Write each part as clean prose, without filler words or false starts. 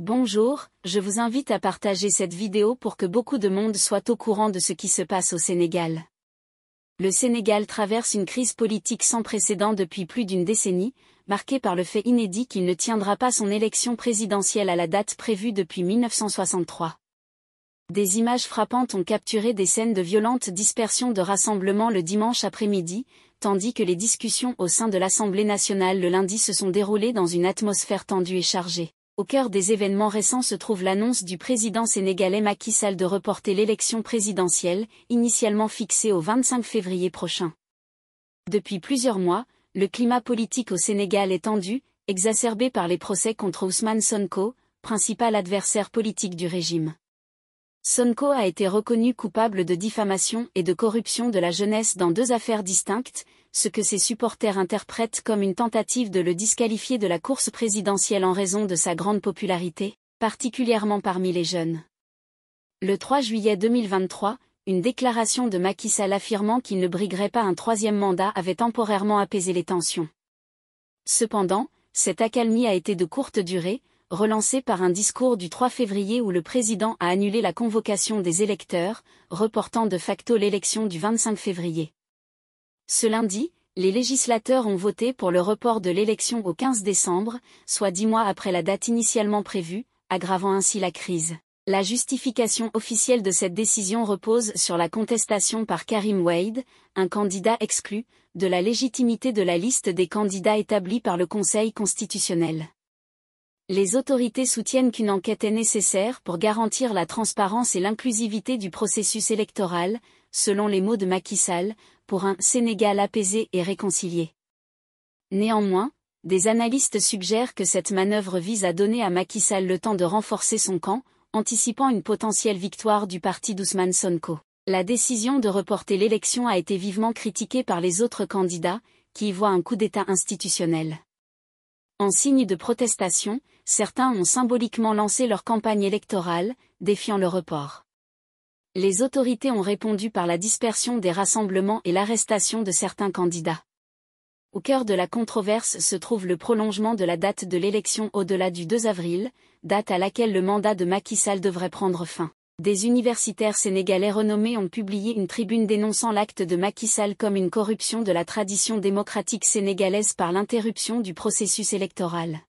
Bonjour, je vous invite à partager cette vidéo pour que beaucoup de monde soit au courant de ce qui se passe au Sénégal. Le Sénégal traverse une crise politique sans précédent depuis plus d'une décennie, marquée par le fait inédit qu'il ne tiendra pas son élection présidentielle à la date prévue depuis 1963. Des images frappantes ont capturé des scènes de violente dispersion de rassemblements le dimanche après-midi, tandis que les discussions au sein de l'Assemblée nationale le lundi se sont déroulées dans une atmosphère tendue et chargée. Au cœur des événements récents se trouve l'annonce du président sénégalais Macky Sall de reporter l'élection présidentielle, initialement fixée au 25 février prochain. Depuis plusieurs mois, le climat politique au Sénégal est tendu, exacerbé par les procès contre Ousmane Sonko, principal adversaire politique du régime. Sonko a été reconnu coupable de diffamation et de corruption de la jeunesse dans deux affaires distinctes, ce que ses supporters interprètent comme une tentative de le disqualifier de la course présidentielle en raison de sa grande popularité, particulièrement parmi les jeunes. Le 3 juillet 2023, une déclaration de Macky Sall affirmant qu'il ne briguerait pas un troisième mandat avait temporairement apaisé les tensions. Cependant, cette accalmie a été de courte durée, relancée par un discours du 3 février où le président a annulé la convocation des électeurs, reportant de facto l'élection du 25 février. Ce lundi, les législateurs ont voté pour le report de l'élection au 15 décembre, soit 10 mois après la date initialement prévue, aggravant ainsi la crise. La justification officielle de cette décision repose sur la contestation par Karim Wade, un candidat exclu, de la légitimité de la liste des candidats établie par le Conseil constitutionnel. Les autorités soutiennent qu'une enquête est nécessaire pour garantir la transparence et l'inclusivité du processus électoral, selon les mots de Macky Sall, pour un Sénégal apaisé et réconcilié. Néanmoins, des analystes suggèrent que cette manœuvre vise à donner à Macky Sall le temps de renforcer son camp, anticipant une potentielle victoire du parti d'Ousmane Sonko. La décision de reporter l'élection a été vivement critiquée par les autres candidats, qui y voient un coup d'État institutionnel. En signe de protestation, certains ont symboliquement lancé leur campagne électorale, défiant le report. Les autorités ont répondu par la dispersion des rassemblements et l'arrestation de certains candidats. Au cœur de la controverse se trouve le prolongement de la date de l'élection au-delà du 2 avril, date à laquelle le mandat de Macky Sall devrait prendre fin. Des universitaires sénégalais renommés ont publié une tribune dénonçant l'acte de Macky Sall comme une corruption de la tradition démocratique sénégalaise par l'interruption du processus électoral.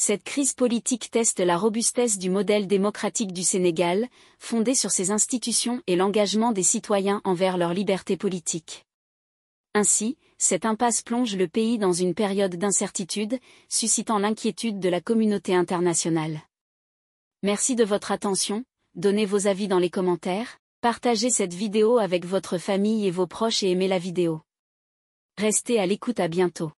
Cette crise politique teste la robustesse du modèle démocratique du Sénégal, fondé sur ses institutions et l'engagement des citoyens envers leur liberté politique. Ainsi, cette impasse plonge le pays dans une période d'incertitude, suscitant l'inquiétude de la communauté internationale. Merci de votre attention. Donnez vos avis dans les commentaires, partagez cette vidéo avec votre famille et vos proches et aimez la vidéo. Restez à l'écoute, à bientôt.